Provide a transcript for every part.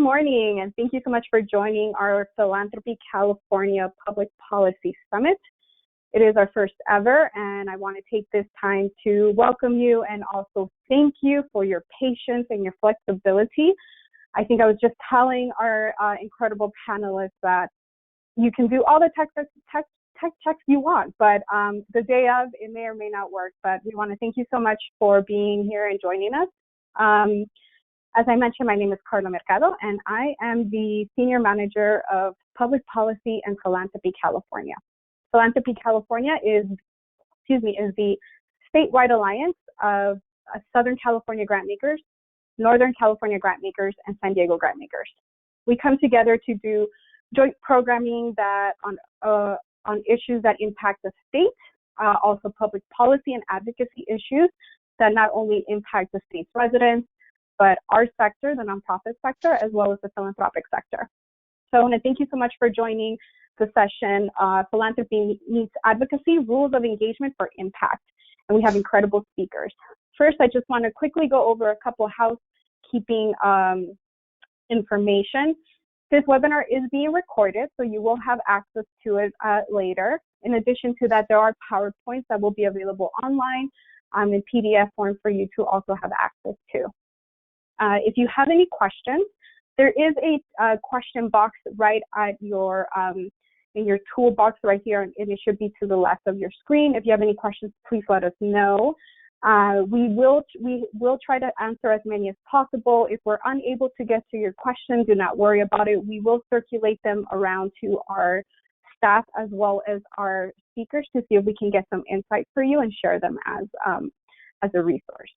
morning, and thank you so much for joining our Philanthropy California Public Policy Summit. It is our first ever, and I want to take this time to welcome you and also thank you for your patience and your flexibility. I think I was just telling our incredible panelists that you can do all the tech checks you want, but the day of, it may or may not work. But we want to thank you so much for being here and joining us. As I mentioned, my name is Carla Mercado, and I am the Senior Manager of Public Policy and Philanthropy California. Philanthropy California is the statewide alliance of Southern California Grantmakers, Northern California Grantmakers, and San Diego Grantmakers. We come together to do joint programming that on issues that impact the state, also public policy and advocacy issues that not only impact the state's residents, but our sector, the nonprofit sector, as well as the philanthropic sector. So I want to thank you so much for joining the session, Philanthropy Meets Advocacy, Rules of Engagement for Impact. And we have incredible speakers. First, I just want to quickly go over a couple housekeeping information. This webinar is being recorded, so you will have access to it later. In addition to that, there are PowerPoints that will be available online in PDF form for you to also have access to. If you have any questions, there is a question box right at your in your toolbox right here, and it should be to the left of your screen. If you have any questions, please let us know. We will try to answer as many as possible. If we're unable to get to your question, do not worry about it. We will circulate them around to our staff as well as our speakers to see if we can get some insight for you and share them as a resource.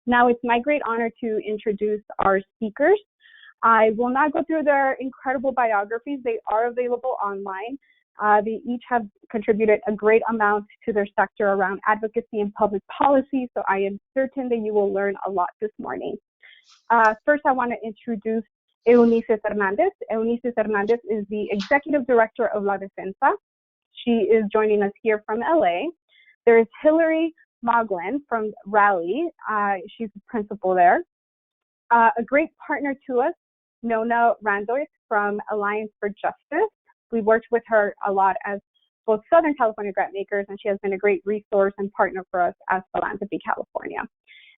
Now, it's my great honor to introduce our speakers. I will not go through their incredible biographies. They are available online. They each have contributed a great amount to their sector around advocacy and public policy, so I am certain that you will learn a lot this morning. First, I want to introduce Eunice Hernandez. Eunice Hernandez is the Executive Director of La Defensa. She is joining us here from LA. There is Hillary Moglen from Raleigh. She's the principal there. A great partner to us, Nona Randois from Alliance for Justice. We worked with her a lot as both Southern California Grantmakers, and she has been a great resource and partner for us as Philanthropy California.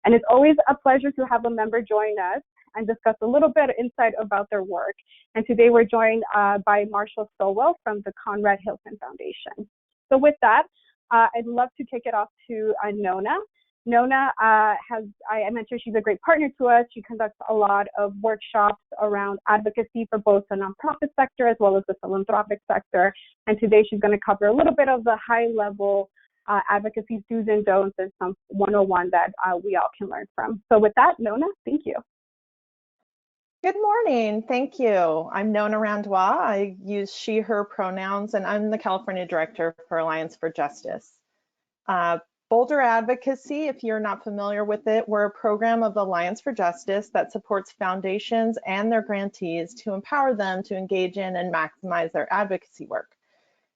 And it's always a pleasure to have a member join us and discuss a little bit insight about their work. And today we're joined by Marshall Stowell from the Conrad Hilton Foundation. So with that, I'd love to kick it off to Nona. Nona I mentioned she's a great partner to us. She conducts a lot of workshops around advocacy for both the nonprofit sector as well as the philanthropic sector. And today she's going to cover a little bit of the high-level advocacy do's and don'ts and some 101 that we all can learn from. So with that, Nona, thank you. Good morning. Thank you. I'm Nona Randois. I use she, her pronouns, and I'm the California Director for Alliance for Justice. Boulder Advocacy, if you're not familiar with it, we're a program of Alliance for Justice that supports foundations and their grantees to empower them to engage in and maximize their advocacy work.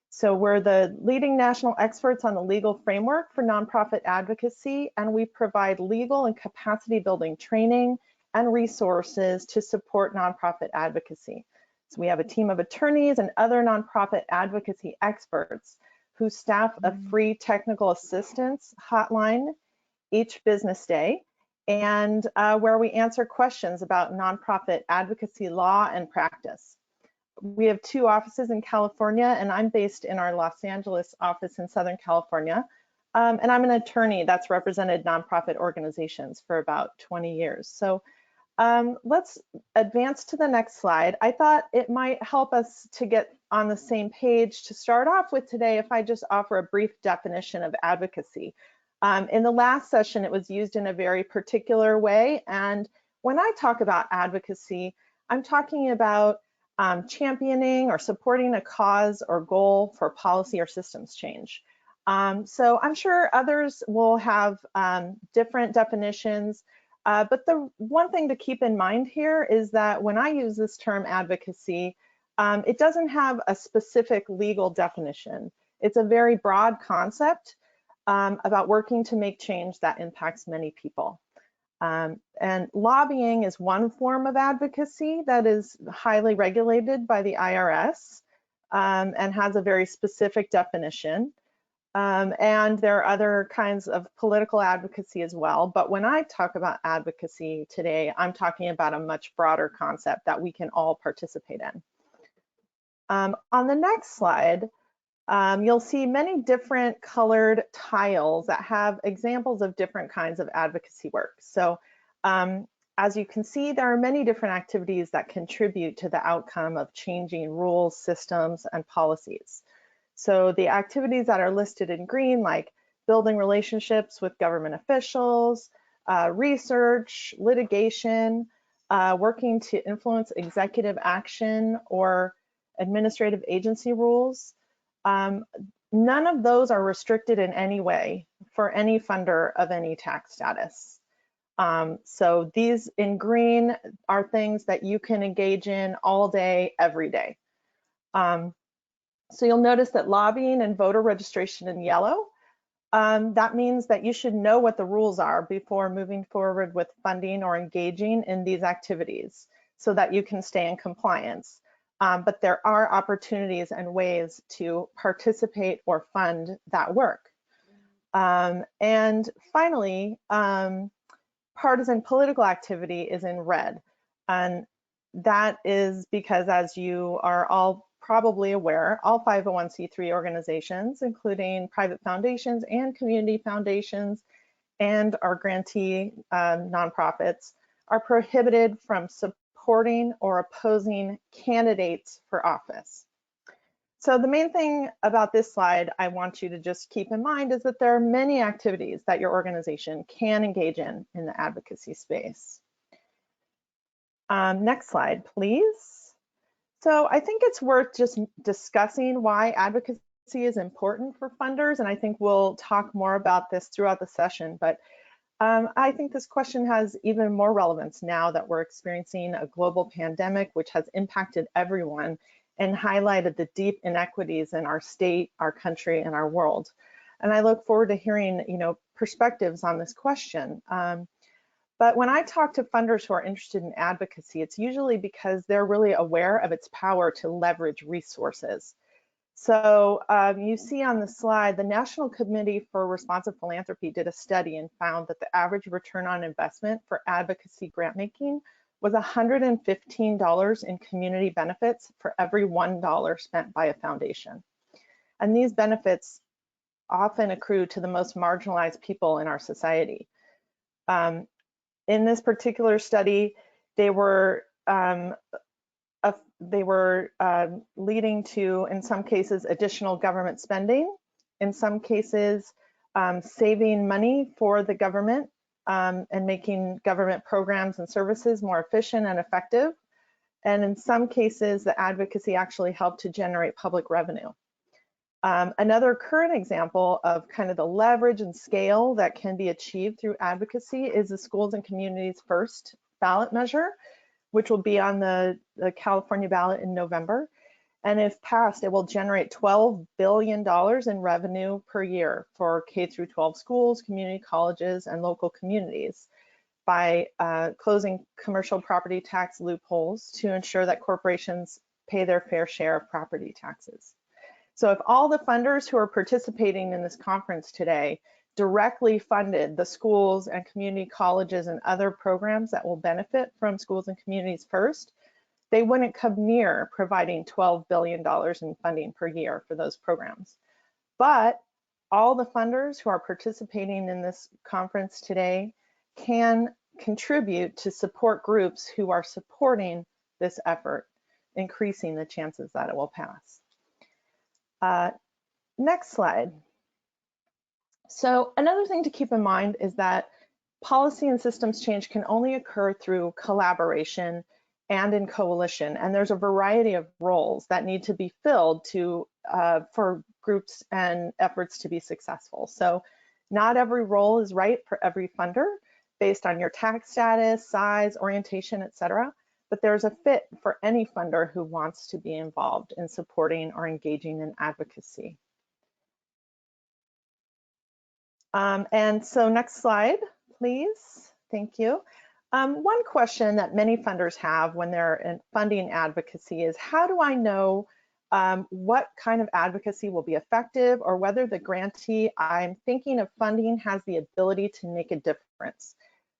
So we're the leading national experts on the legal framework for nonprofit advocacy, and we provide legal and capacity building training and resources to support nonprofit advocacy. So we have a team of attorneys and other nonprofit advocacy experts who staff a free technical assistance hotline each business day, and where we answer questions about nonprofit advocacy law and practice. We have 2 offices in California, and I'm based in our Los Angeles office in Southern California. And I'm an attorney that's represented nonprofit organizations for about 20 years. So let's advance to the next slide. I thought it might help us to get on the same page to start off with today if I just offer a brief definition of advocacy. In the last session, it was used in a very particular way. And when I talk about advocacy, I'm talking about championing or supporting a cause or goal for policy or systems change. So I'm sure others will have different definitions. But the one thing to keep in mind here is that when I use this term advocacy, it doesn't have a specific legal definition. It's a very broad concept about working to make change that impacts many people. And lobbying is one form of advocacy that is highly regulated by the IRS and has a very specific definition. And there are other kinds of political advocacy as well. But when I talk about advocacy today, I'm talking about a much broader concept that we can all participate in. On the next slide, you'll see many different colored tiles that have examples of different kinds of advocacy work. So as you can see, there are many different activities that contribute to the outcome of changing rules, systems, and policies. So the activities that are listed in green, like building relationships with government officials, research, litigation, working to influence executive action or administrative agency rules, none of those are restricted in any way for any funder of any tax status. So these in green are things that you can engage in all day, every day. So you'll notice that lobbying and voter registration in yellow, that means that you should know what the rules are before moving forward with funding or engaging in these activities so that you can stay in compliance. But there are opportunities and ways to participate or fund that work. And finally, partisan political activity is in red. And that is because, as you are all probably aware, all 501c3 organizations, including private foundations and community foundations and our grantee nonprofits, are prohibited from supporting or opposing candidates for office. So the main thing about this slide I want you to just keep in mind is that there are many activities that your organization can engage in the advocacy space. Next slide, please. So I think it's worth just discussing why advocacy is important for funders, and I think we'll talk more about this throughout the session, but I think this question has even more relevance now that we're experiencing a global pandemic which has impacted everyone and highlighted the deep inequities in our state, our country, and our world. And I look forward to hearing, perspectives on this question. But when I talk to funders who are interested in advocacy, it's usually because they're really aware of its power to leverage resources. So you see on the slide, the National Committee for Responsive Philanthropy did a study and found that the average return on investment for advocacy grant making was $115 in community benefits for every $1 spent by a foundation. And these benefits often accrue to the most marginalized people in our society. In this particular study, they were leading to, in some cases, additional government spending, in some cases, saving money for the government and making government programs and services more efficient and effective. And in some cases, the advocacy actually helped to generate public revenue. Another current example of kind of the leverage and scale that can be achieved through advocacy is the Schools and Communities First ballot measure, which will be on the California ballot in November. And if passed, it will generate $12 billion in revenue per year for K through 12 schools, community colleges, and local communities by closing commercial property tax loopholes to ensure that corporations pay their fair share of property taxes. So if all the funders who are participating in this conference today directly funded the schools and community colleges and other programs that will benefit from Schools and Communities First, they wouldn't come near providing $12 billion in funding per year for those programs. But all the funders who are participating in this conference today can contribute to support groups who are supporting this effort, increasing the chances that it will pass. Next slide. So another thing to keep in mind is that policy and systems change can only occur through collaboration and in coalition, and there's a variety of roles that need to be filled to for groups and efforts to be successful. So not every role is right for every funder based on your tax status, size, orientation, etc. But there's a fit for any funder who wants to be involved in supporting or engaging in advocacy. And so next slide, please. Thank you. One question that many funders have when they're funding advocacy is, how do I know what kind of advocacy will be effective, or whether the grantee I'm thinking of funding has the ability to make a difference?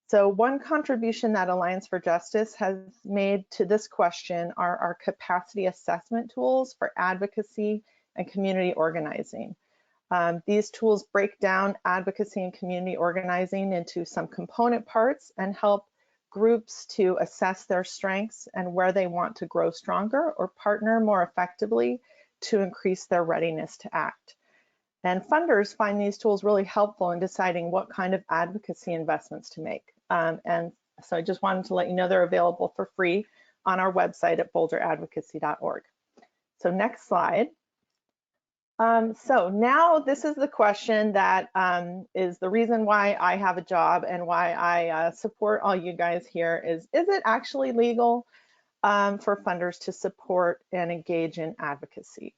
So one contribution that Alliance for Justice has made to this question are our capacity assessment tools for advocacy and community organizing. These tools break down advocacy and community organizing into some component parts and help groups to assess their strengths and where they want to grow stronger or partner more effectively to increase their readiness to act. And funders find these tools really helpful in deciding what kind of advocacy investments to make. And so I just wanted to let you know they're available for free on our website at boulderadvocacy.org. So next slide. So now this is the question that is the reason why I have a job and why I support all you guys here is it actually legal for funders to support and engage in advocacy?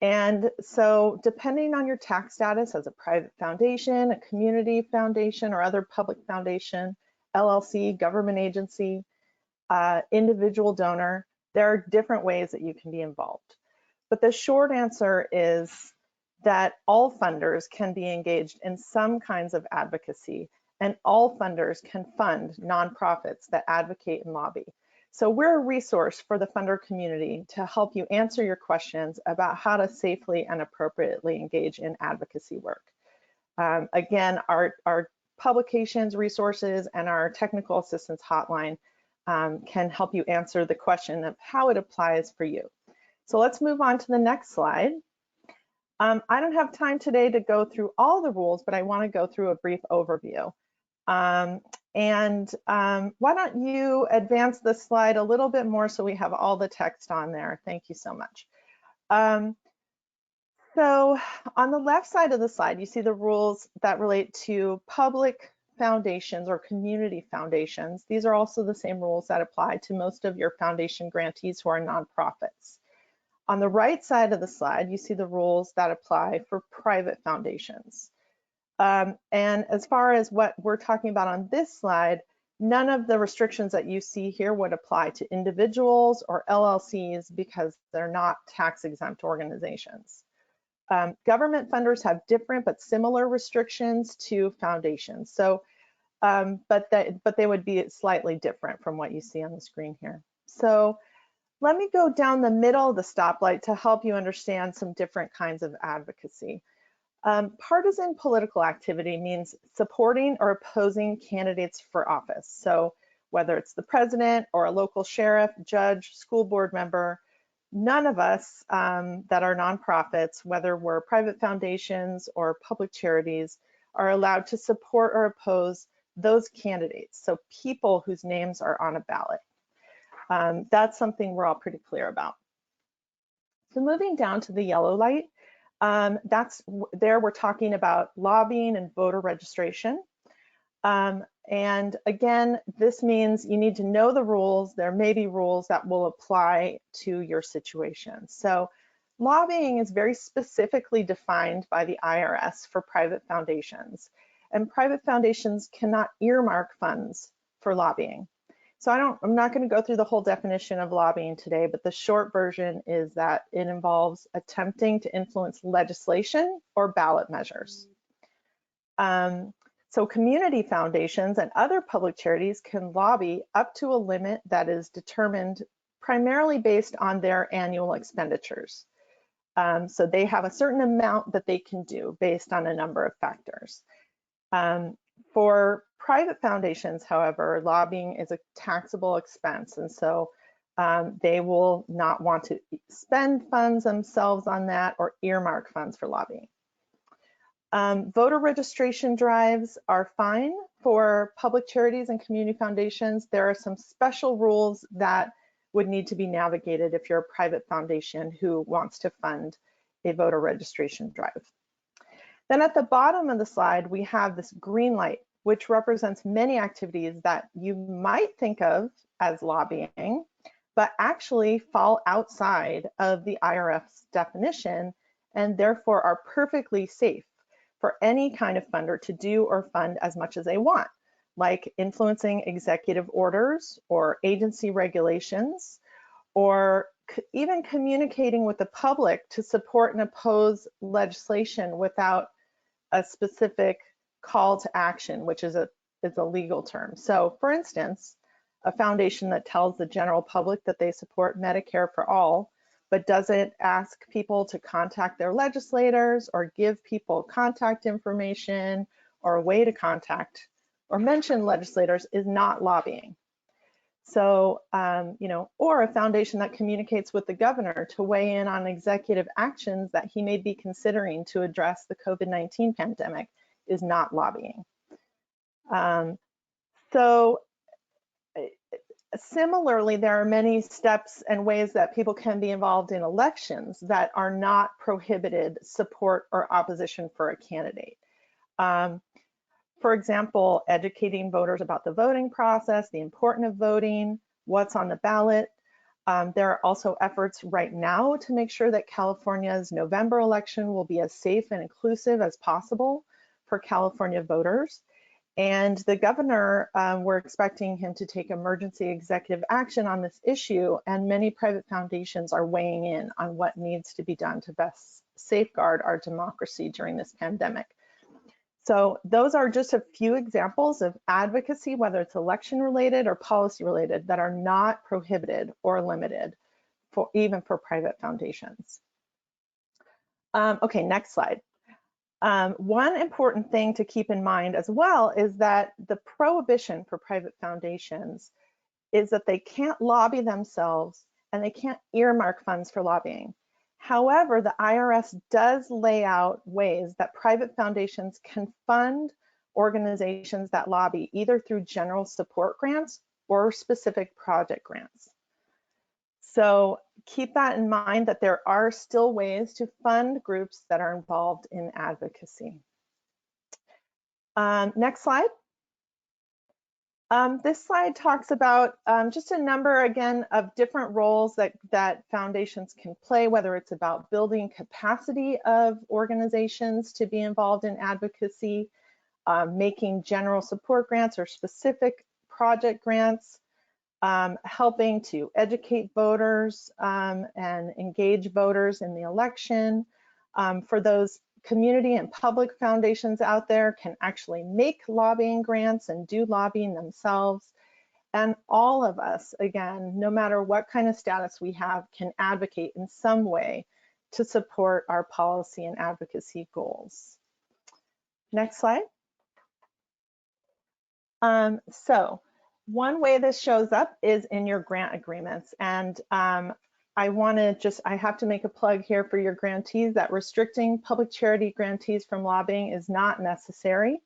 And so depending on your tax status as a private foundation, a community foundation, or other public foundation, LLC, government agency, individual donor, there are different ways that you can be involved. But the short answer is that all funders can be engaged in some kinds of advocacy, and all funders can fund nonprofits that advocate and lobby. So we're a resource for the funder community to help you answer your questions about how to safely and appropriately engage in advocacy work. Again, our publications, resources, and our technical assistance hotline can help you answer the question of how it applies for you. So let's move on to the next slide. I don't have time today to go through all the rules, but I want to go through a brief overview. Why don't you advance the slide a little bit more so we have all the text on there. Thank you so much. So on the left side of the slide, you see the rules that relate to public foundations or community foundations. These are also the same rules that apply to most of your foundation grantees who are nonprofits. On the right side of the slide, you see the rules that apply for private foundations. And as far as what we're talking about on this slide, none of the restrictions that you see here would apply to individuals or LLCs because they're not tax-exempt organizations. Government funders have different but similar restrictions to foundations. So, but they would be slightly different from what you see on the screen here. So let me go down the middle of the stoplight to help you understand some different kinds of advocacy. Partisan political activity means supporting or opposing candidates for office. So whether it's the president or a local sheriff, judge, school board member, none of us that are nonprofits, whether we're private foundations or public charities, are allowed to support or oppose those candidates, so people whose names are on a ballot. That's something we're all pretty clear about. So moving down to the yellow light, there we're talking about lobbying and voter registration. And again, this means you need to know the rules. There may be rules that will apply to your situation. So lobbying is very specifically defined by the IRS for private foundations. And private foundations cannot earmark funds for lobbying. So I'm not going to go through the whole definition of lobbying today, but the short version is that it involves attempting to influence legislation or ballot measures. So community foundations and other public charities can lobby up to a limit that is determined primarily based on their annual expenditures. So they have a certain amount that they can do based on a number of factors. For private foundations, however, lobbying is a taxable expense, and so they will not want to spend funds themselves on that or earmark funds for lobbying. Voter registration drives are fine for public charities and community foundations. There are some special rules that would need to be navigated if you're a private foundation who wants to fund a voter registration drive. Then at the bottom of the slide, we have this green light, which represents many activities that you might think of as lobbying, but actually fall outside of the IRS definition and therefore are perfectly safe for any kind of funder to do or fund as much as they want. like influencing executive orders or agency regulations, or even communicating with the public to support and oppose legislation without a specific call to action, which is a legal term. So for instance, a foundation that tells the general public that they support Medicare for all, but doesn't ask people to contact their legislators or give people contact information or a way to contact or mention legislators, is not lobbying. So, or a foundation that communicates with the governor to weigh in on executive actions that he may be considering to address the COVID-19 pandemic is not lobbying. Similarly, there are many steps and ways that people can be involved in elections that are not prohibited support or opposition for a candidate. For example, educating voters about the voting process, the importance of voting, what's on the ballot. There are also efforts right now to make sure that California's November election will be as safe and inclusive as possible for California voters. And the governor, we're expecting him to take emergency executive action on this issue, and many private foundations are weighing in on what needs to be done to best safeguard our democracy during this pandemic. So those are just a few examples of advocacy, whether it's election related or policy related, that are not prohibited or limited for even for private foundations. Okay, next slide. One important thing to keep in mind as well is that the prohibition for private foundations is that they can't lobby themselves and they can't earmark funds for lobbying. However, the IRS does lay out ways that private foundations can fund organizations that lobby, either through general support grants or specific project grants. So keep that in mind, that there are still ways to fund groups that are involved in advocacy. Next slide. This slide talks about just a number, again, of different roles that foundations can play, whether it's about building capacity of organizations to be involved in advocacy, making general support grants or specific project grants, helping to educate voters and engage voters in the election. For those community and public foundations out there can actually make lobbying grants and do lobbying themselves. And all of us, again, no matter what kind of status we have, can advocate in some way to support our policy and advocacy goals. Next slide. So one way this shows up is in your grant agreements. And I have to make a plug here for your grantees that restricting public charity grantees from lobbying is not necessary.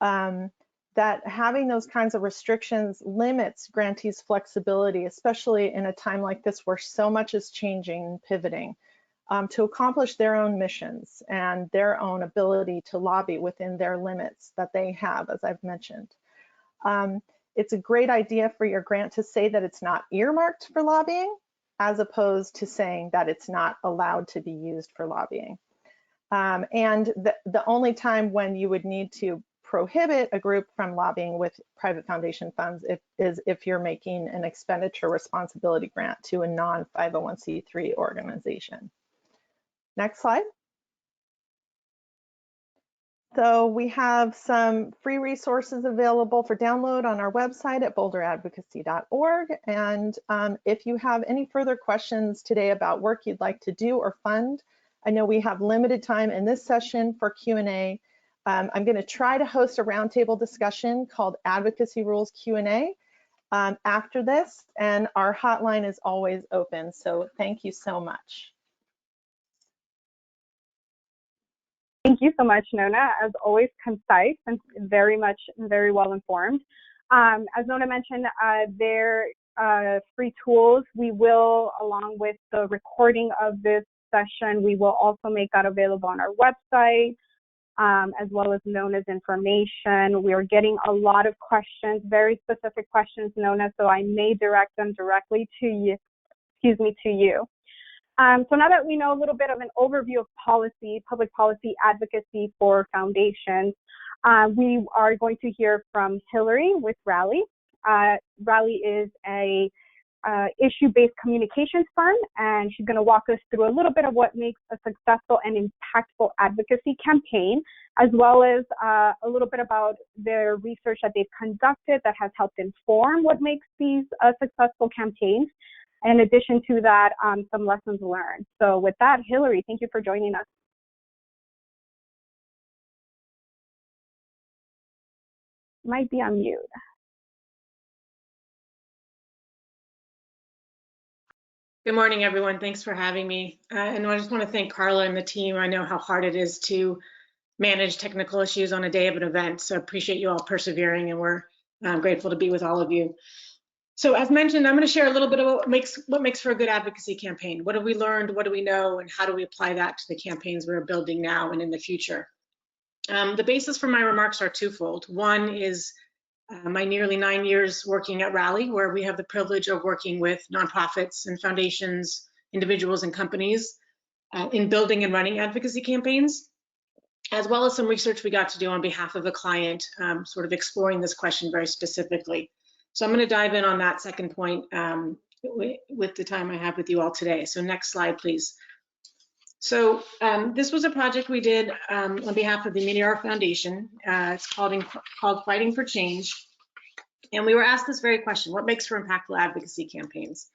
That having those kinds of restrictions limits grantees' flexibility, especially in a time like this where so much is changing and pivoting, to accomplish their own missions and their own ability to lobby within their limits that they have, as I've mentioned. It's a great idea for your grant to say that it's not earmarked for lobbying, as opposed to saying that it's not allowed to be used for lobbying. And the only time when you would need to prohibit a group from lobbying with private foundation funds is if you're making an expenditure responsibility grant to a non-501c3 organization. Next slide. So we have some free resources available for download on our website at boulderadvocacy.org. And if you have any further questions today about work you'd like to do or fund, I know we have limited time in this session for Q&A. I'm going to try to host a roundtable discussion called Advocacy Rules Q&A after this, and our hotline is always open. So thank you so much. Thank you so much, Nona. As always, concise and very well informed. As Nona mentioned, they're free tools. We will, along with the recording of this session, we will also make that available on our website, as well as Nona's information. We are getting a lot of questions, very specific questions, Nona, so I may direct them directly to you. So now that we know a little bit of an overview of policy, public policy advocacy for foundations, We are going to hear from Hillary with Rally. Rally is a issue-based communications firm, and she's going to walk us through a little bit of what makes a successful and impactful advocacy campaign, as well as a little bit about their research that they've conducted that has helped inform what makes these successful campaigns. In addition to that, some lessons learned. So with that, Hillary, thank you for joining us. Might be on mute. Good morning, everyone. Thanks for having me. And I just want to thank Carla and the team. I know how hard it is to manage technical issues on a day of an event, so I appreciate you all persevering, and we're grateful to be with all of you. So as mentioned, I'm going to share a little bit about what makes for a good advocacy campaign. What have we learned? What do we know? And how do we apply that to the campaigns we're building now and in the future? The basis for my remarks are twofold. One is my nearly 9 years working at Rally, where we have the privilege of working with nonprofits and foundations, individuals and companies in building and running advocacy campaigns, as well as some research we got to do on behalf of a client, sort of exploring this question very specifically. So I'm going to dive in on that second point with the time I have with you all today. So next slide, please. So this was a project we did on behalf of the Meteor Foundation. It's called Fighting for Change. And we were asked this very question: what makes for impactful advocacy campaigns?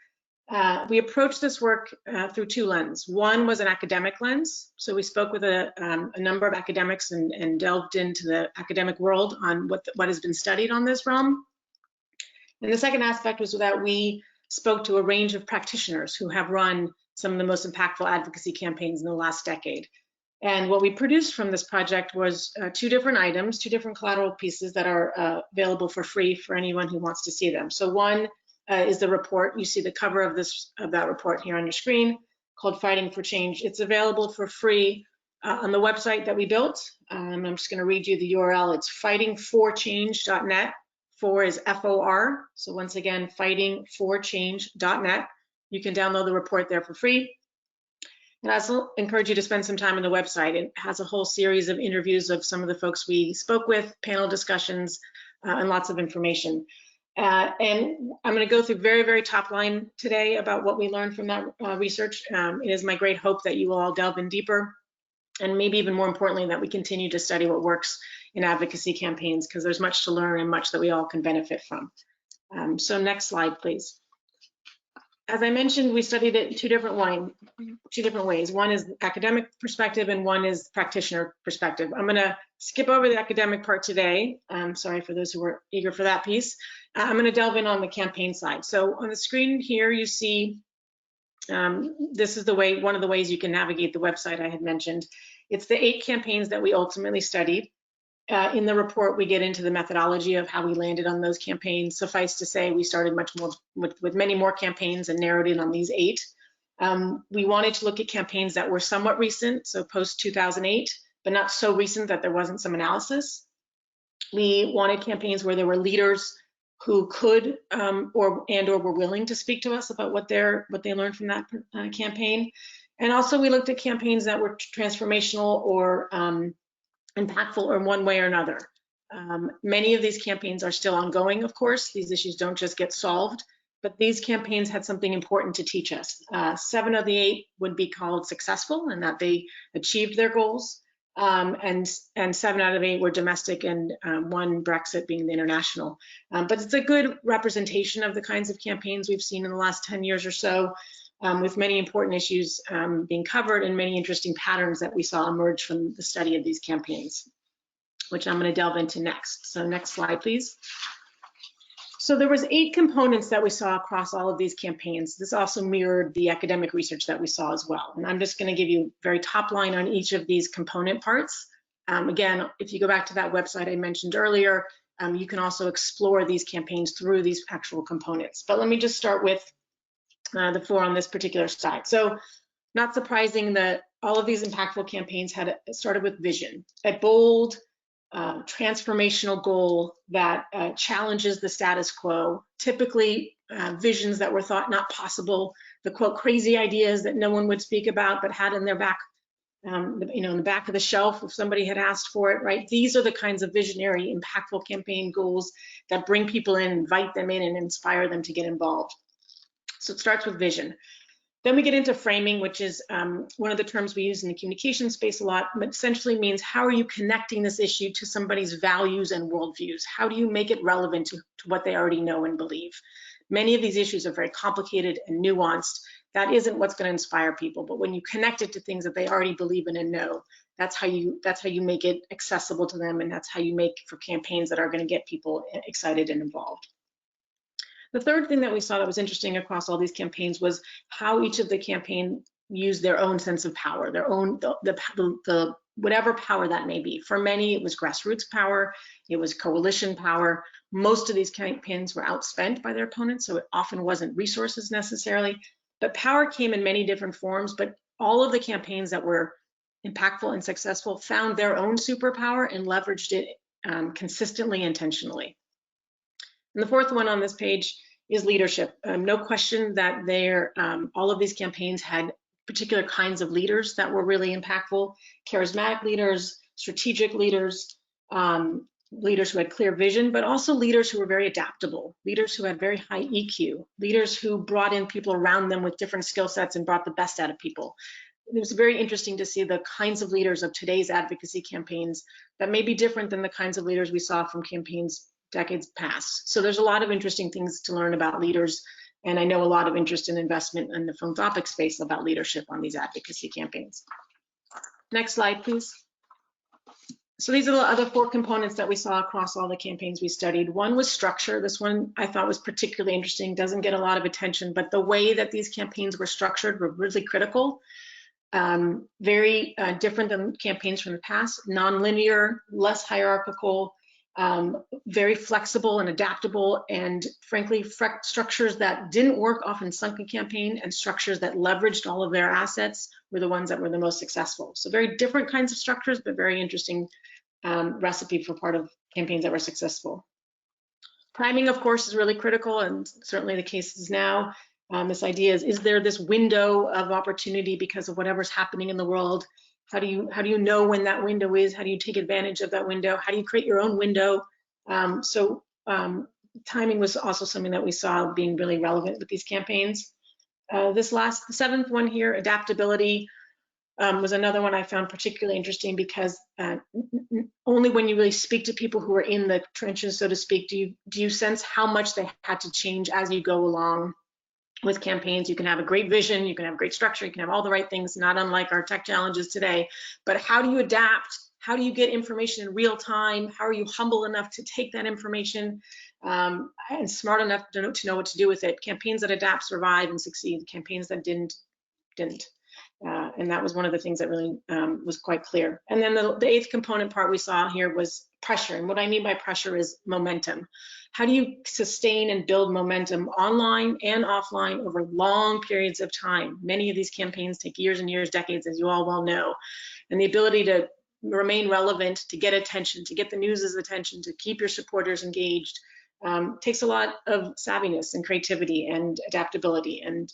We approached this work through two lenses. One was an academic lens. So we spoke with a number of academics and delved into the academic world on what has been studied on this realm. And the second aspect was that we spoke to a range of practitioners who have run some of the most impactful advocacy campaigns in the last decade. And what we produced from this project was two different items, two different collateral pieces that are available for free for anyone who wants to see them. So one is the report. You see the cover of that report here on your screen, called Fighting for Change. It's available for free on the website that we built. I'm just going to read you the URL. It's fightingforchange.net. 4 is FOR. So once again, fightingforchange.net. You can download the report there for free. And I also encourage you to spend some time on the website. It has a whole series of interviews of some of the folks we spoke with, panel discussions, and lots of information. And I'm going to go through very, very top line today about what we learned from that research. It is my great hope that you will all delve in deeper, and maybe even more importantly, that we continue to study what works in advocacy campaigns, because there's much to learn and much that we all can benefit from. So next slide, please. As I mentioned, we studied it in two different ways. One is academic perspective and one is practitioner perspective. I'm going to skip over the academic part today. Sorry for those who were eager for that piece. I'm going to delve in on the campaign side. So on the screen here, you see this is one of the ways you can navigate the website I had mentioned. It's the 8 campaigns that we ultimately studied. In the report, we get into the methodology of how we landed on those campaigns. Suffice to say, we started much more with many more campaigns and narrowed in on these 8. We wanted to look at campaigns that were somewhat recent, so post 2008, but not so recent that there wasn't some analysis. We wanted campaigns where there were leaders who could or were willing to speak to us about what they learned from that campaign. And also we looked at campaigns that were transformational or impactful in one way or another. Many of these campaigns are still ongoing, of course. These issues don't just get solved, but these campaigns had something important to teach us. 7 of the 8 would be called successful and that they achieved their goals. And 7 out of 8 were domestic, and 1 Brexit being the international. But it's a good representation of the kinds of campaigns we've seen in the last 10 years or so, with many important issues being covered and many interesting patterns that we saw emerge from the study of these campaigns, which I'm going to delve into next. So next slide, please. So there was 8 components that we saw across all of these campaigns. This also mirrored the academic research that we saw as well. And I'm just going to give you very top line on each of these component parts. Again, if you go back to that website I mentioned earlier, you can also explore these campaigns through these actual components. But let me just start with the 4 on this particular slide. So not surprising that all of these impactful campaigns started with vision, a bold, transformational goal that challenges the status quo, typically visions that were thought not possible, the quote crazy ideas that no one would speak about but had in their back you know, in the back of the shelf if somebody had asked for it, right? These are the kinds of visionary, impactful campaign goals that bring people in, invite them in, and inspire them to get involved. So it starts with vision. Then we get into framing, which is one of the terms we use in the communication space a lot, but essentially means how are you connecting this issue to somebody's values and worldviews? How do you make it relevant to what they already know and believe? Many of these issues are very complicated and nuanced. That isn't what's going to inspire people, but when you connect it to things that they already believe in and know, that's how you make it accessible to them, and that's how you make for campaigns that are going to get people excited and involved. The third thing that we saw that was interesting across all these campaigns was how each of the campaign used their own sense of power, their own, the whatever power that may be. For many, it was grassroots power, it was coalition power. Most of these campaigns were outspent by their opponents, so it often wasn't resources necessarily. But power came in many different forms, but all of the campaigns that were impactful and successful found their own superpower and leveraged it consistently, intentionally. And the fourth one on this page is leadership. No question that all of these campaigns had particular kinds of leaders that were really impactful: charismatic leaders, strategic leaders, leaders who had clear vision, but also leaders who were very adaptable, leaders who had very high EQ, leaders who brought in people around them with different skill sets and brought the best out of people. It was very interesting to see the kinds of leaders of today's advocacy campaigns that may be different than the kinds of leaders we saw from campaigns decades past. So there's a lot of interesting things to learn about leaders, and I know a lot of interest in investment in the philanthropic space about leadership on these advocacy campaigns. Next slide, please. So these are the other four components that we saw across all the campaigns we studied. One was structure. This one I thought was particularly interesting, doesn't get a lot of attention, but the way that these campaigns were structured were really critical. Very different than campaigns from the past, non-linear, less hierarchical, very flexible and adaptable, and frankly, structures that didn't work often sunk a campaign, and structures that leveraged all of their assets were the ones that were the most successful. So very different kinds of structures, but very interesting recipe for part of campaigns that were successful. Priming, of course, is really critical, and certainly the case is now. This idea is there this window of opportunity because of whatever's happening in the world? How do you know when that window is? How do you take advantage of that window? How do you create your own window? Timing was also something that we saw being really relevant with these campaigns. The seventh one here, adaptability, was another one I found particularly interesting because only when you really speak to people who are in the trenches, so to speak, do you sense how much they had to change as you go along. With campaigns, you can have a great vision, you can have great structure, you can have all the right things, not unlike our tech challenges today. But how do you adapt? How do you get information in real time? How are you humble enough to take that information and smart enough to know what to do with it? Campaigns that adapt survive and succeed. Campaigns that didn't. And that was one of the things that really was quite clear. And then the eighth component part we saw here was pressure. And what I mean by pressure is momentum. How do you sustain and build momentum online and offline over long periods of time? Many of these campaigns take years and years, decades, as you all well know. And the ability to remain relevant, to get attention, to get the news's attention, to keep your supporters engaged, takes a lot of savviness and creativity and adaptability, and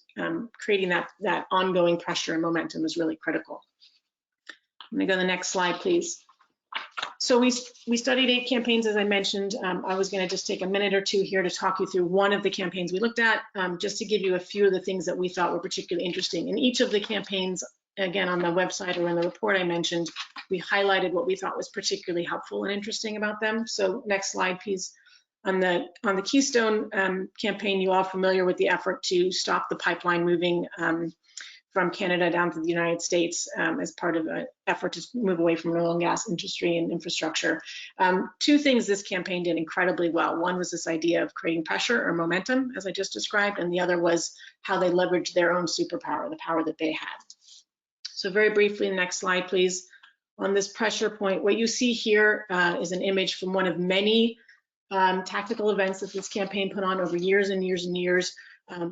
creating that ongoing pressure and momentum is really critical. I'm gonna go to the next slide, please. So we studied 8 campaigns, as I mentioned. I was gonna just take a minute or two here to talk you through one of the campaigns we looked at, just to give you a few of the things that we thought were particularly interesting. In each of the campaigns, again, on the website or in the report I mentioned, we highlighted what we thought was particularly helpful and interesting about them. So next slide, please. On the Keystone campaign, you all familiar with the effort to stop the pipeline moving from Canada down to the United States as part of an effort to move away from oil and gas industry and infrastructure. 2 things this campaign did incredibly well. One was this idea of creating pressure or momentum, as I just described, and the other was how they leveraged their own superpower, the power that they had. So very briefly, next slide, please. On this pressure point, what you see here is an image from one of many tactical events that this campaign put on over years and years and years.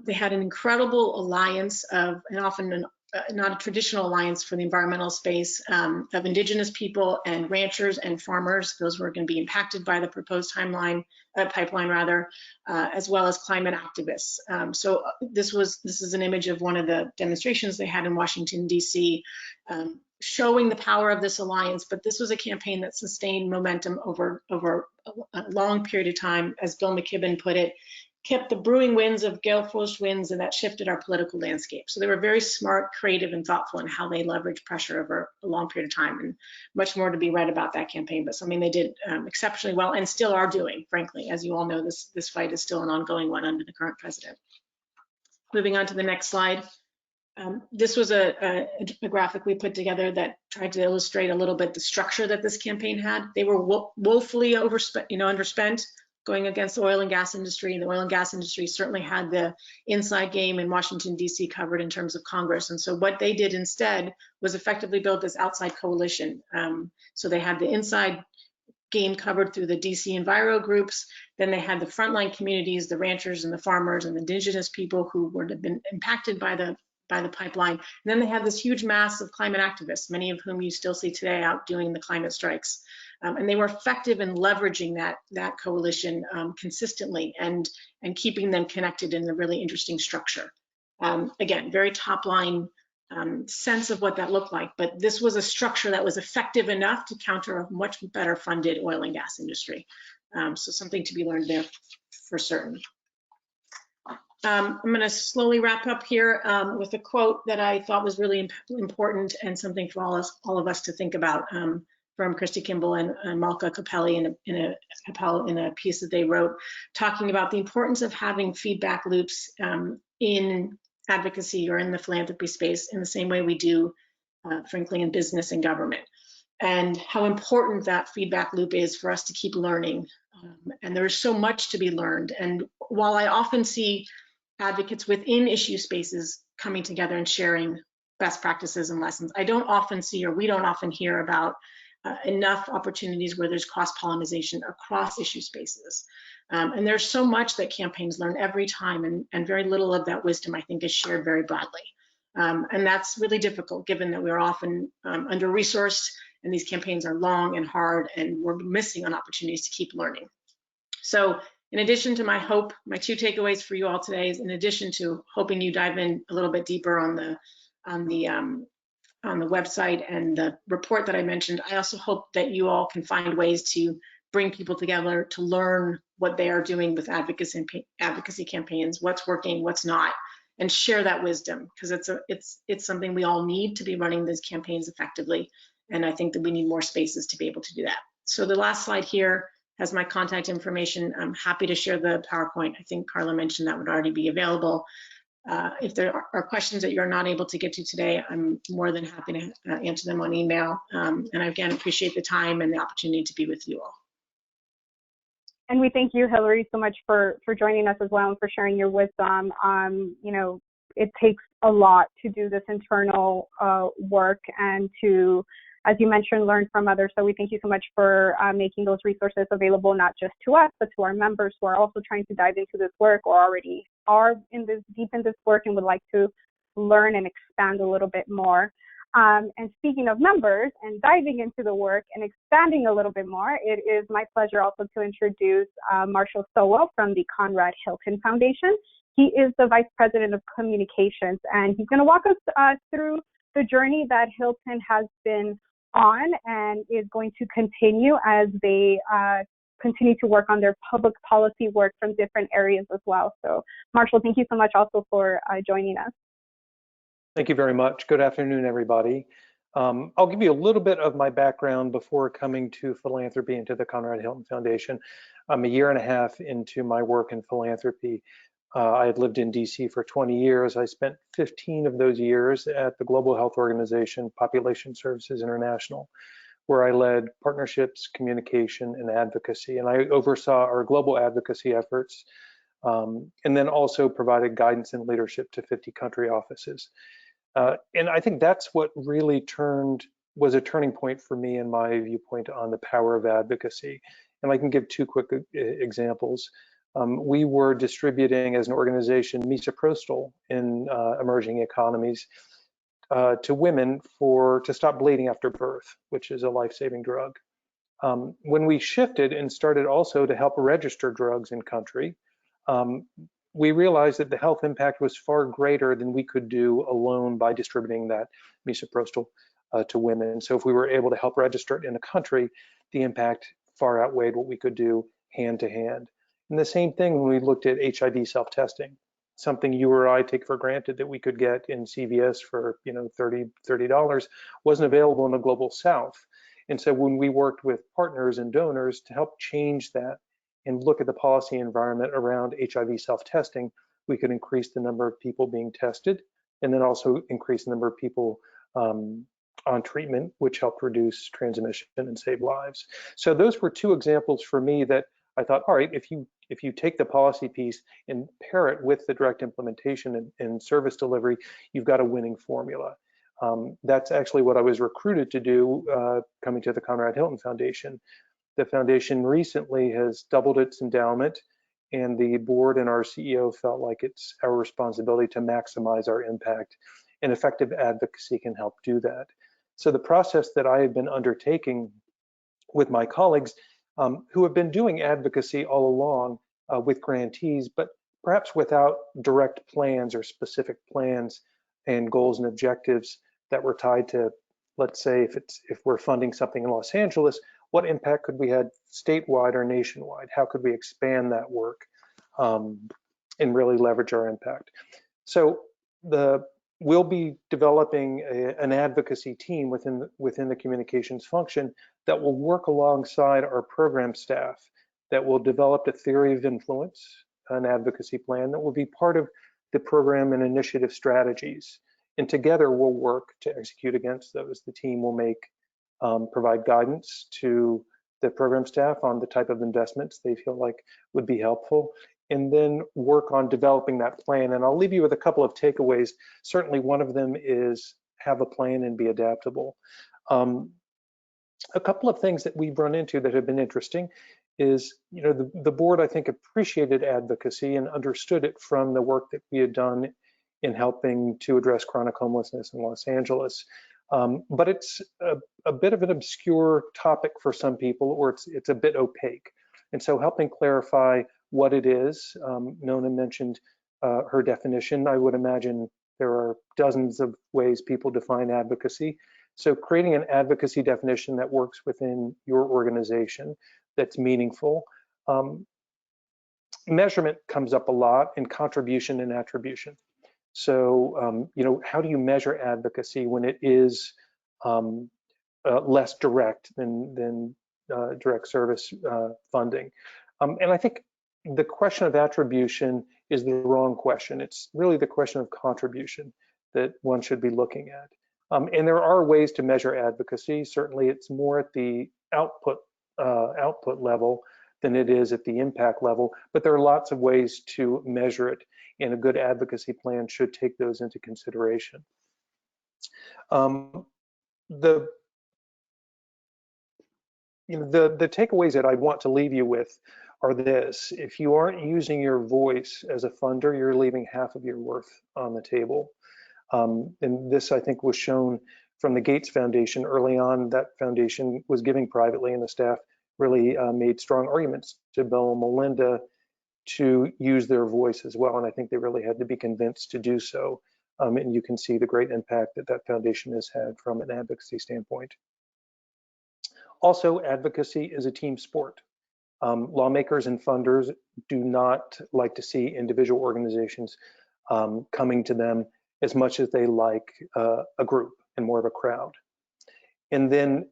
They had an incredible alliance of, and often not a traditional alliance for the environmental space, of Indigenous people and ranchers and farmers. Those were going to be impacted by the proposed pipeline, as well as climate activists. This is an image of one of the demonstrations they had in Washington, D.C. showing the power of this alliance, but this was a campaign that sustained momentum over a long period of time, as Bill McKibben put it, kept the brewing winds of gale-force winds, and that shifted our political landscape. So they were very smart, creative, and thoughtful in how they leveraged pressure over a long period of time, and much more to be read about that campaign, but something they did exceptionally well and still are doing, frankly. As you all know, this fight is still an ongoing one under the current president. Moving on to the next slide. This was a graphic we put together that tried to illustrate a little bit the structure that this campaign had. They were woefully underspent, going against the oil and gas industry. The oil and gas industry certainly had the inside game in Washington, D.C. covered in terms of Congress. And so what they did instead was effectively build this outside coalition. So they had the inside game covered through the DC Enviro groups. Then they had the frontline communities, the ranchers and the farmers and the indigenous people who would have been impacted by the pipeline. And then they had this huge mass of climate activists, many of whom you still see today out doing the climate strikes. And they were effective in leveraging that coalition consistently and keeping them connected in a really interesting structure. Again, very top line sense of what that looked like, but this was a structure that was effective enough to counter a much better funded oil and gas industry. So something to be learned there for certain. I'm going to slowly wrap up here with a quote that I thought was really important and something for all of us to think about from Christy Kimball and Malka Capelli in a piece that they wrote, talking about the importance of having feedback loops in advocacy or in the philanthropy space in the same way we do, frankly, in business and government, and how important that feedback loop is for us to keep learning. And there's so much to be learned. And while I often see advocates within issue spaces coming together and sharing best practices and lessons, I don't often see, or we don't often hear about enough opportunities where there's cross-pollination across issue spaces. And there's so much that campaigns learn every time, and very little of that wisdom, I think, is shared very broadly. And that's really difficult, given that we're often under-resourced, and these campaigns are long and hard, and we're missing on opportunities to keep learning. So in addition to my hope, my two takeaways for you all today is, in addition to hoping you dive in a little bit deeper on the website and the report that I mentioned, I also hope that you all can find ways to bring people together to learn what they are doing with advocacy campaigns, what's working, what's not, and share that wisdom, because it's something we all need to be running these campaigns effectively. And I think that we need more spaces to be able to do that. So the last slide here has my contact information. I'm happy to share the PowerPoint. I think Carla mentioned that would already be available. If there are questions that you're not able to get to today, I'm more than happy to answer them on email. And I again appreciate the time and the opportunity to be with you all. And we thank you, Hillary, so much for joining us as well and for sharing your wisdom. You know, it takes a lot to do this internal work and to, as you mentioned, learn from others. So we thank you so much for making those resources available, not just to us, but to our members who are also trying to dive into this work or already are deep in this work and would like to learn and expand a little bit more. And speaking of members and diving into the work and expanding a little bit more, it is my pleasure also to introduce Marshall Sowell from the Conrad Hilton Foundation. He is the Vice President of Communications, and he's going to walk us through the journey that Hilton has been on and is going to continue as they continue to work on their public policy work from different areas as well. So Marshall, thank you so much also for joining us. Thank you very much. Good afternoon, everybody. I'll give you a little bit of my background before coming to philanthropy and to the Conrad Hilton Foundation. I'm a year and a half into my work in philanthropy. I had lived in DC for 20 years. I spent 15 of those years at the global health organization, Population Services International, where I led partnerships, communication, and advocacy. And I oversaw our global advocacy efforts, and then also provided guidance and leadership to 50 country offices. And I think that's what really was a turning point for me in my viewpoint on the power of advocacy. And I can give two quick examples. We were distributing as an organization misoprostol in emerging economies to women to stop bleeding after birth, which is a life-saving drug. When we shifted and started also to help register drugs in country, we realized that the health impact was far greater than we could do alone by distributing that misoprostol. to women. So if we were able to help register it in a country, the impact far outweighed what we could do hand to hand. And the same thing when we looked at HIV self-testing, something you or I take for granted that we could get in CVS for $30 wasn't available in the global South. And so when we worked with partners and donors to help change that and look at the policy environment around HIV self-testing, we could increase the number of people being tested and then also increase the number of people on treatment, which helped reduce transmission and save lives. So those were two examples for me that I thought, all right, if you take the policy piece and pair it with the direct implementation and service delivery, you've got a winning formula. That's actually what I was recruited to do coming to the Conrad Hilton Foundation. The foundation recently has doubled its endowment, and the board and our CEO felt like it's our responsibility to maximize our impact, and effective advocacy can help do that. So the process that I have been undertaking with my colleagues who have been doing advocacy all along with grantees, but perhaps without direct plans or specific plans and goals and objectives that were tied to, let's say, if we're funding something in Los Angeles, what impact could we have statewide or nationwide? How could we expand that work and really leverage our impact? So we'll be developing an advocacy team within the communications function that will work alongside our program staff, that will develop a theory of influence, an advocacy plan that will be part of the program and initiative strategies. And together we'll work to execute against those. The team will provide guidance to the program staff on the type of investments they feel like would be helpful, and then work on developing that plan. And I'll leave you with a couple of takeaways. Certainly one of them is have a plan and be adaptable. A couple of things that we've run into that have been interesting is, the board, I think, appreciated advocacy and understood it from the work that we had done in helping to address chronic homelessness in Los Angeles. But it's a bit of an obscure topic for some people, or it's a bit opaque. And so helping clarify what it is, Nona mentioned her definition. I would imagine there are dozens of ways people define advocacy. So creating an advocacy definition that works within your organization, that's meaningful. Measurement comes up a lot, in contribution and attribution. So, how do you measure advocacy when it is less direct than direct service funding? And I think the question of attribution is the wrong question. It's really the question of contribution that one should be looking at. And there are ways to measure advocacy. Certainly, it's more at the output level than it is at the impact level, but there are lots of ways to measure it, and a good advocacy plan should take those into consideration. The takeaways that I want to leave you with are this: if you aren't using your voice as a funder, you're leaving half of your worth on the table. And this, I think, was shown from the Gates Foundation early on. That foundation was giving privately, and the staff really made strong arguments to Bill and Melinda to use their voice as well. And I think they really had to be convinced to do so. And you can see the great impact that foundation has had from an advocacy standpoint. Also, advocacy is a team sport. Lawmakers and funders do not like to see individual organizations coming to them as much as they like a group and more of a crowd. And then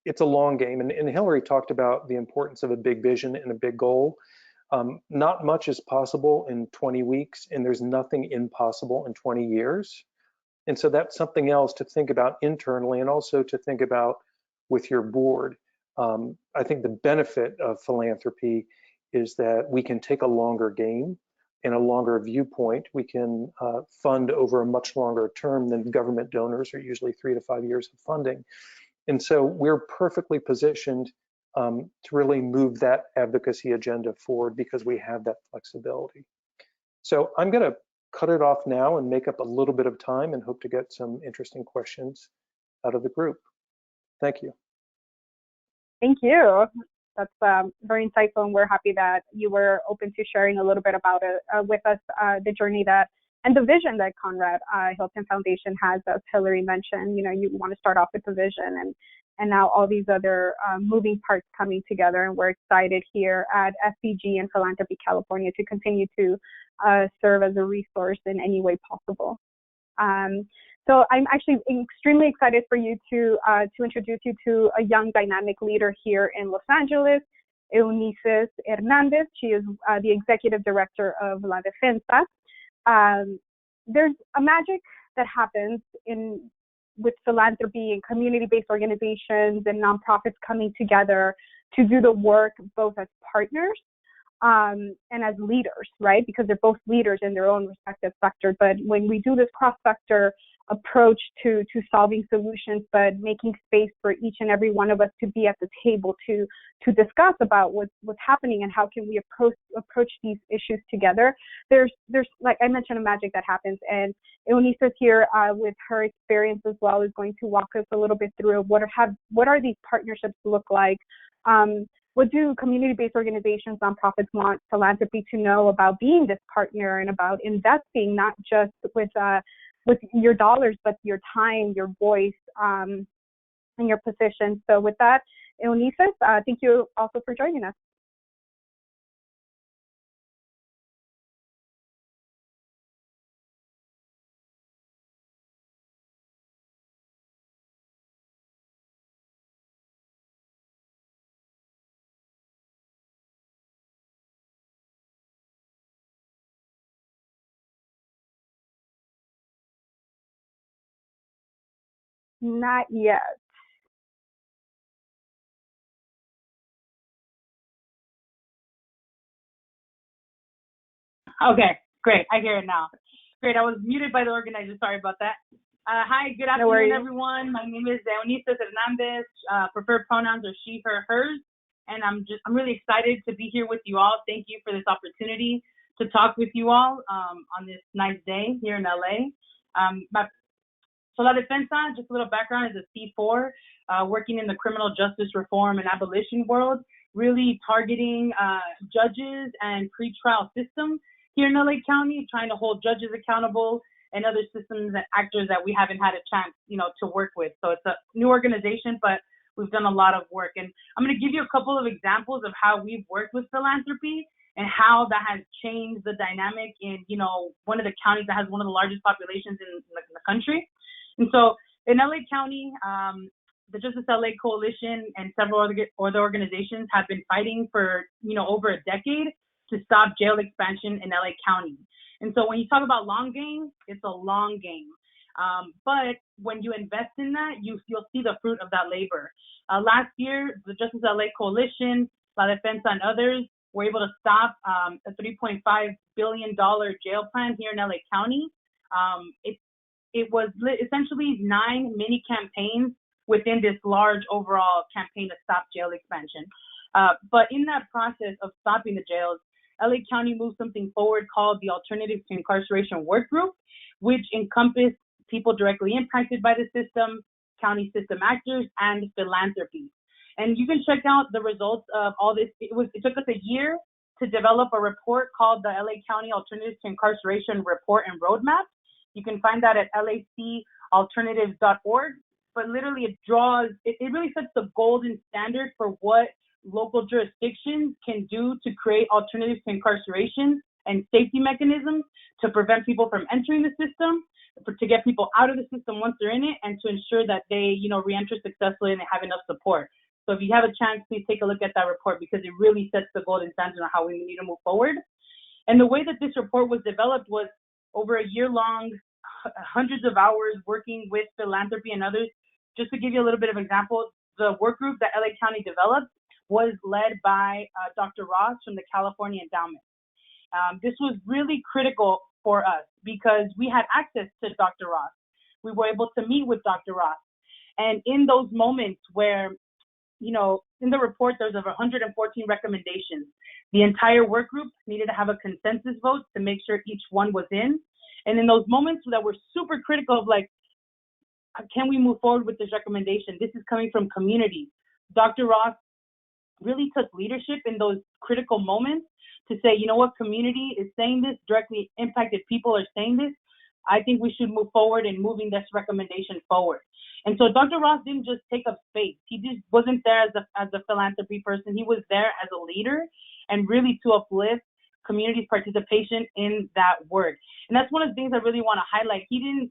it's a long game. And Hillary talked about the importance of a big vision and a big goal. Not much is possible in 20 weeks, and there's nothing impossible in 20 years. And so that's something else to think about internally, and also to think about with your board. I think the benefit of philanthropy is that we can take a longer game and a longer viewpoint. We can fund over a much longer term than government donors are usually 3 to 5 years of funding. And so we're perfectly positioned to really move that advocacy agenda forward because we have that flexibility. So I'm going to cut it off now and make up a little bit of time and hope to get some interesting questions out of the group. Thank you. Thank you. That's very insightful, and we're happy that you were open to sharing a little bit about it with us, the journey that and the vision that Conrad Hilton Foundation has, as Hillary mentioned. You know, you want to start off with the vision, and now all these other moving parts coming together, and we're excited here at FBG and Philanthropy California to continue to serve as a resource in any way possible. So I'm actually extremely excited for you to introduce you to a young dynamic leader here in Los Angeles, Eunices Hernandez. She is the executive director of La Defensa. There's a magic that happens with philanthropy and community-based organizations and nonprofits coming together to do the work both as partners and as leaders, right? Because they're both leaders in their own respective sector. But when we do this cross-sector approach to solving solutions, but making space for each and every one of us to be at the table to discuss about what's happening and how can we approach these issues together, there's like I mentioned, a magic that happens. And Eunice here with her experience as well is going to walk us a little bit through what are these partnerships look like. What do community-based organizations, nonprofits want philanthropy to know about being this partner and about investing, not just with your dollars, but your time, your voice, and your position. So with that, Eunice, thank you also for joining us. Not yet. Okay, great. I hear it now. Great. I was muted by the organizer. Sorry about that. Hi, good afternoon, everyone. My name is Eunice Hernandez. Preferred pronouns are she, her, hers. And I'm really excited to be here with you all. Thank you for this opportunity to talk with you all on this nice day here in LA. So La Defensa, just a little background, is a C4 working in the criminal justice reform and abolition world, really targeting judges and pretrial systems here in LA County, trying to hold judges accountable and other systems and actors that we haven't had a chance, to work with. So it's a new organization, but we've done a lot of work. And I'm going to give you a couple of examples of how we've worked with philanthropy and how that has changed the dynamic in, one of the counties that has one of the largest populations in the country. And so in LA County, the Justice LA Coalition and several other organizations have been fighting for, over a decade to stop jail expansion in LA County. And so when you talk about long game, it's a long game. But when you invest in that, you'll see the fruit of that labor. Last year, the Justice LA Coalition, La Defensa, and others were able to stop a $3.5 billion jail plan here in LA County. It was essentially 9 mini campaigns within this large overall campaign to stop jail expansion. But in that process of stopping the jails, LA County moved something forward called the Alternatives to Incarceration Work Group, which encompassed people directly impacted by the system, county system actors, and philanthropy. And you can check out the results of all this. It took us a year to develop a report called the LA County Alternatives to Incarceration Report and Roadmap. You can find that at lacalternatives.org. But literally it really sets the golden standard for what local jurisdictions can do to create alternatives to incarceration and safety mechanisms to prevent people from entering the system, to get people out of the system once they're in it, and to ensure that they, reenter successfully and they have enough support. So if you have a chance, please take a look at that report because it really sets the golden standard on how we need to move forward. And the way that this report was developed was over a year-long, hundreds of hours working with philanthropy and others. Just to give you a little bit of example, the work group that LA County developed was led by Dr. Ross from the California Endowment. This was really critical for us because we had access to Dr. Ross. We were able to meet with Dr. Ross. And in those moments where, in the report, there's over 114 recommendations. The entire work group needed to have a consensus vote to make sure each one was in. And in those moments that were super critical of can we move forward with this recommendation? This is coming from communities. Dr. Ross really took leadership in those critical moments to say, you know what, community is saying this, directly impacted people are saying this, I think we should move forward in moving this recommendation forward. And so Dr. Ross didn't just take up space. He just wasn't there as a philanthropy person. He was there as a leader and really to uplift community's participation in that work. And that's one of the things I really want to highlight. He didn't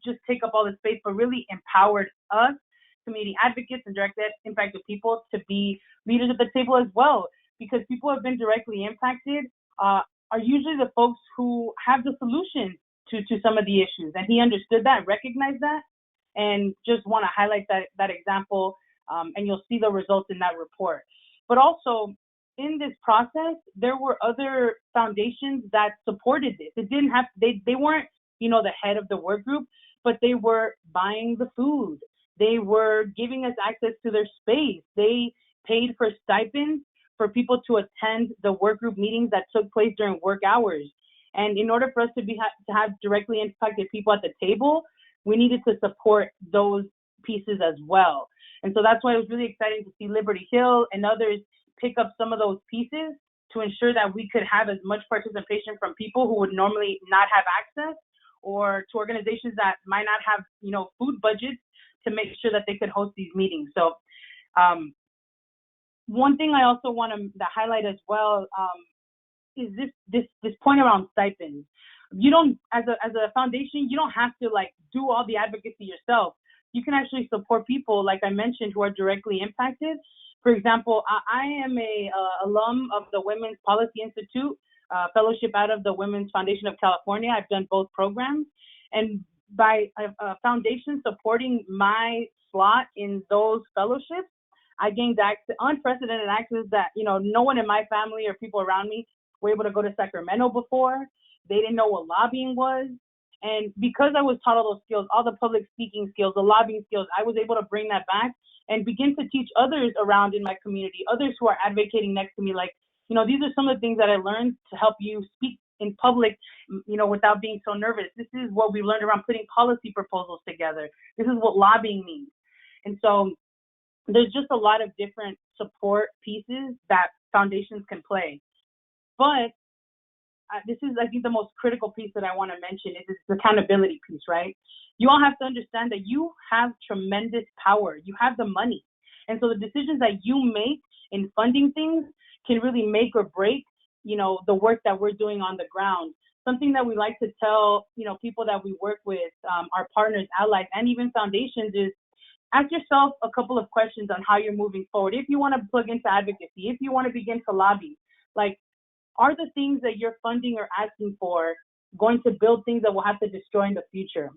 just take up all the space, but really empowered us, community advocates and direct impacted people, to be leaders at the table as well, because people who have been directly impacted are usually the folks who have the solution to some of the issues. And he understood that, recognized that, and just want to highlight that example, and you'll see the results in that report. But also, in this process, there were other foundations that supported this. It didn't have, they weren't, the head of the work group, but they were buying the food. They were giving us access to their space. They paid for stipends for people to attend the work group meetings that took place during work hours. And in order for us to have directly impacted people at the table, we needed to support those pieces as well. And so that's why it was really exciting to see Liberty Hill and others pick up some of those pieces to ensure that we could have as much participation from people who would normally not have access, or to organizations that might not have, food budgets, to make sure that they could host these meetings. So one thing I also want to highlight as well is this point around stipends. You don't, as a foundation, you don't have to do all the advocacy yourself. You can actually support people, like I mentioned, who are directly impacted. For example, I am a alum of the Women's Policy Institute, fellowship out of the Women's Foundation of California. I've done both programs, and by a foundation supporting my slot in those fellowships, I gained unprecedented access that no one in my family or people around me were able to go to Sacramento before. They didn't know what lobbying was. And because I was taught all those skills, all the public speaking skills, the lobbying skills, I was able to bring that back and begin to teach others around in my community, others who are advocating next to me. These are some of the things that I learned to help you speak in public, without being so nervous. This is what we learned around putting policy proposals together. This is what lobbying means. And so there's just a lot of different support pieces that foundations can play. But this is, I think, the most critical piece that I want to mention is this accountability piece, right? You all have to understand that you have tremendous power. You have the money. And so the decisions that you make in funding things can really make or break, the work that we're doing on the ground. Something that we like to tell, people that we work with, our partners, allies, and even foundations is, ask yourself a couple of questions on how you're moving forward. If you want to plug into advocacy, if you want to begin to lobby, are the things that you're funding or asking for going to build things that we'll have to destroy in the future?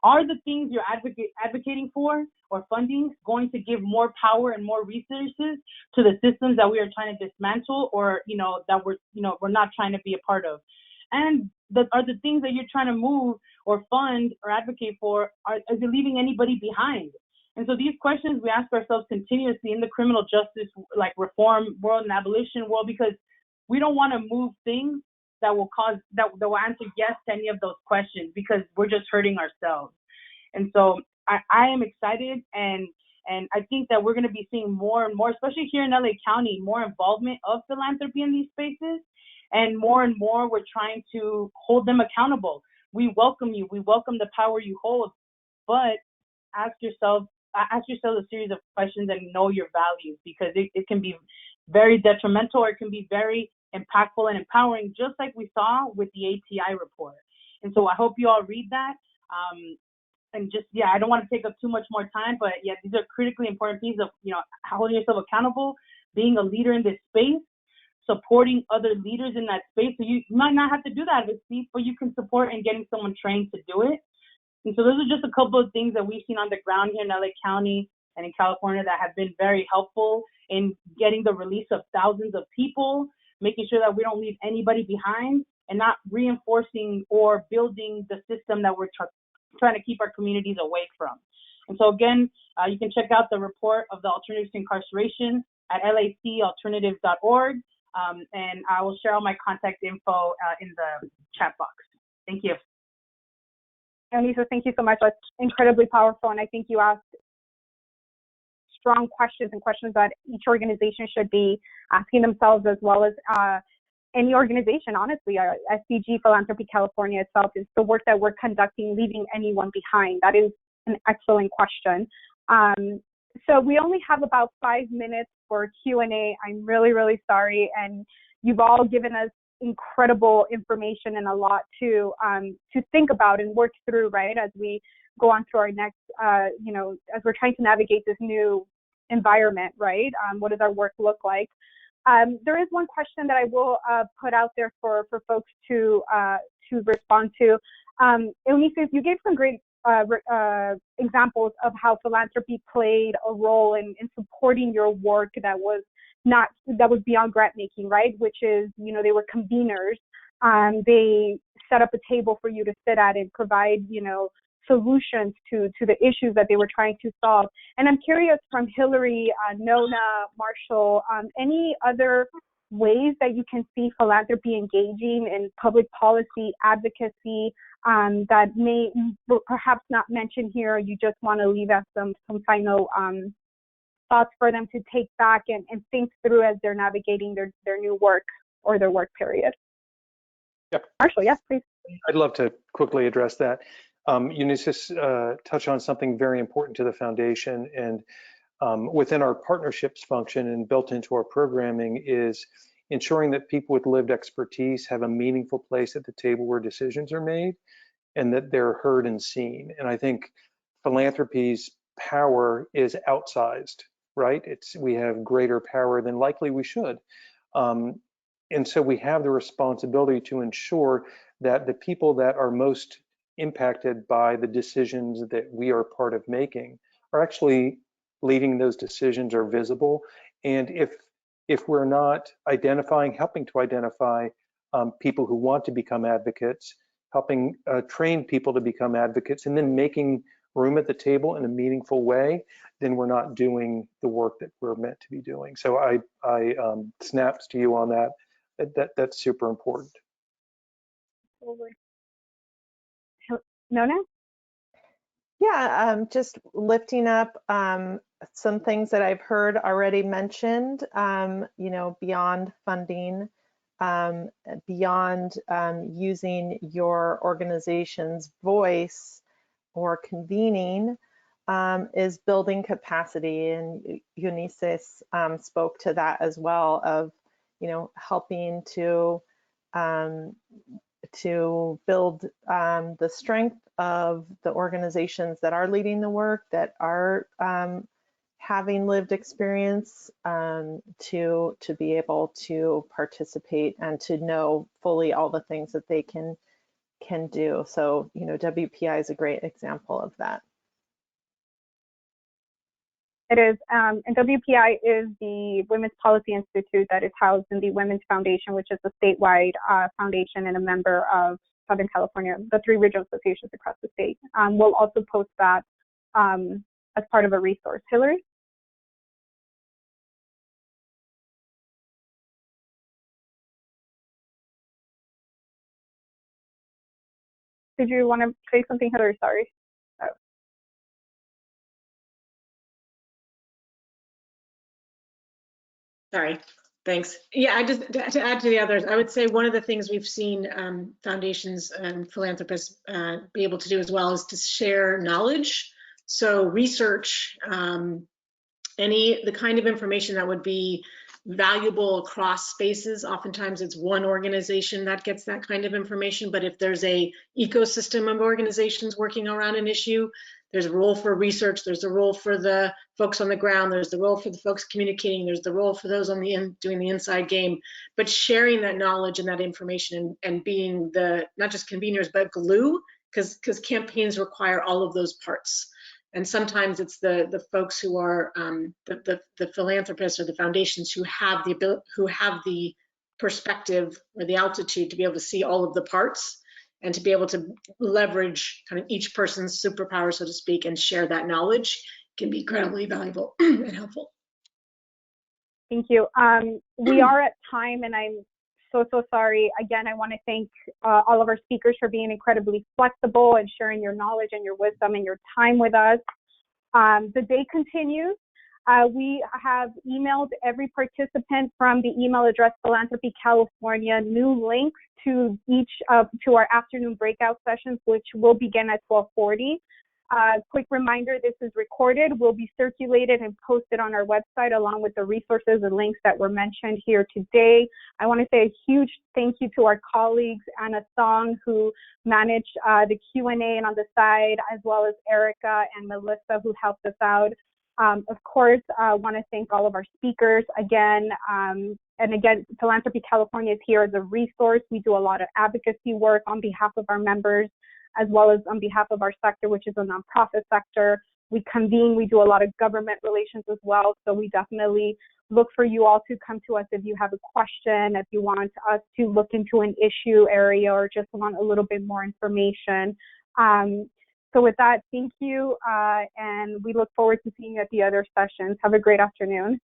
Are the things you're advocating for or funding going to give more power and more resources to the systems that we are trying to dismantle, or that we're not trying to be a part of? And are the things that you're trying to move or fund or advocate for, is it leaving anybody behind? And so these questions we ask ourselves continuously in the criminal justice reform world and abolition world, because we don't want to move things that will answer yes to any of those questions, because we're just hurting ourselves. And so I am excited, and I think that we're going to be seeing more and more, especially here in LA County, more involvement of philanthropy in these spaces, and more we're trying to hold them accountable. We welcome you. We welcome the power you hold, but ask yourself a series of questions and know your values, because it can be very detrimental, or it can be very impactful and empowering, just like we saw with the ATI report. And so I hope you all read that. And just, I don't want to take up too much more time, but these are critically important pieces of, holding yourself accountable, being a leader in this space, supporting other leaders in that space. So you might not have to do that with seats, but you can support in getting someone trained to do it. And so those are just a couple of things that we've seen on the ground here in LA County and in California that have been very helpful in getting the release of thousands of people, making sure that we don't leave anybody behind, and not reinforcing or building the system that we're trying to keep our communities away from. And so again, you can check out the report of the Alternatives to Incarceration at lacalternative.org, and I will share all my contact info in the chat box. Thank you. Anissa, thank you so much. That's incredibly powerful, and I think you asked strong questions, and questions that each organization should be asking themselves, as well as any organization, honestly. SDG Philanthropy California itself is the work that we're conducting, leaving anyone behind? That is an excellent question. So we only have about 5 minutes for Q&A. I'm really, really sorry. And you've all given us incredible information and a lot to think about and work through, right, as we go on to our next, as we're trying to navigate this new environment, right? What does our work look like? There is one question that I will put out there for folks to respond to. Eunice, you gave some great examples of how philanthropy played a role in supporting your work that was beyond grant making, right? Which is, they were conveners. They set up a table for you to sit at and provide, solutions to the issues that they were trying to solve. And I'm curious from Hillary, Nona, Marshall, any other ways that you can see philanthropy engaging in public policy advocacy that may perhaps not mentioned here? You just want to leave us some final thoughts for them to take back and think through as they're navigating their new work or their work period. Yep. Marshall, yes, please. I'd love to quickly address that. Eunice touched on something very important to the foundation, and within our partnerships function and built into our programming is ensuring that people with lived expertise have a meaningful place at the table where decisions are made and that they're heard and seen. And I think philanthropy's power is outsized, right? We have greater power than likely we should. And so we have the responsibility to ensure that the people that are most impacted by the decisions that we are part of making are actually leading those decisions, are visible. And if we're not helping to identify people who want to become advocates, helping train people to become advocates, and then making room at the table in a meaningful way, then we're not doing the work that we're meant to be doing. So I snaps to you on that. That's super important. Nona? Yeah, just lifting up some things that I've heard already mentioned, beyond funding, beyond using your organization's voice or convening, is building capacity. And Eunice spoke to that as well, of, helping to build the strength of the organizations that are leading the work, that are having lived experience, to be able to participate and to know fully all the things that they can do. So, WPI is a great example of that. It is, and WPI is the Women's Policy Institute that is housed in the Women's Foundation, which is a statewide foundation and a member of Southern California, the 3 regional associations across the state. We'll also post that as part of a resource. Hillary? Did you want to say something, Hillary? Sorry. Oh. Sorry, thanks. Yeah, to add to the others, I would say one of the things we've seen foundations and philanthropists be able to do as well is to share knowledge. So research, the kind of information that would be valuable across spaces. Oftentimes it's one organization that gets that kind of information, but if there's a ecosystem of organizations working around an issue, there's a role for research, there's a role for the folks on the ground, there's the role for the folks communicating, there's the role for those on the doing the inside game. But sharing that knowledge and that information and being the, not just conveners, but glue, because campaigns require all of those parts. And sometimes it's the folks who are the philanthropists or the foundations who have the ability, who have the perspective or the altitude to be able to see all of the parts and to be able to leverage kind of each person's superpower, so to speak, and share that knowledge can be incredibly valuable and helpful. Thank you. We are at time, and I'm so sorry. Again, I want to thank all of our speakers for being incredibly flexible and sharing your knowledge and your wisdom and your time with us. The day continues. We have emailed every participant from the email address Philanthropy California new links to to our afternoon breakout sessions, which will begin at 12:40. Quick reminder, this is recorded, will be circulated and posted on our website along with the resources and links that were mentioned here today. I want to say a huge thank you to our colleagues, Anna Song, who managed the Q&A and on the side, as well as Erica and Melissa, who helped us out. Of course, I want to thank all of our speakers again. And again, Philanthropy California is here as a resource. We do a lot of advocacy work on behalf of our members, as well as on behalf of our sector, which is a nonprofit sector. We convene, we do a lot of government relations as well. So we definitely look for you all to come to us if you have a question, if you want us to look into an issue area, or just want a little bit more information. So with that, thank you. And we look forward to seeing you at the other sessions. Have a great afternoon.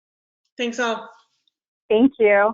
Thanks all. Thank you.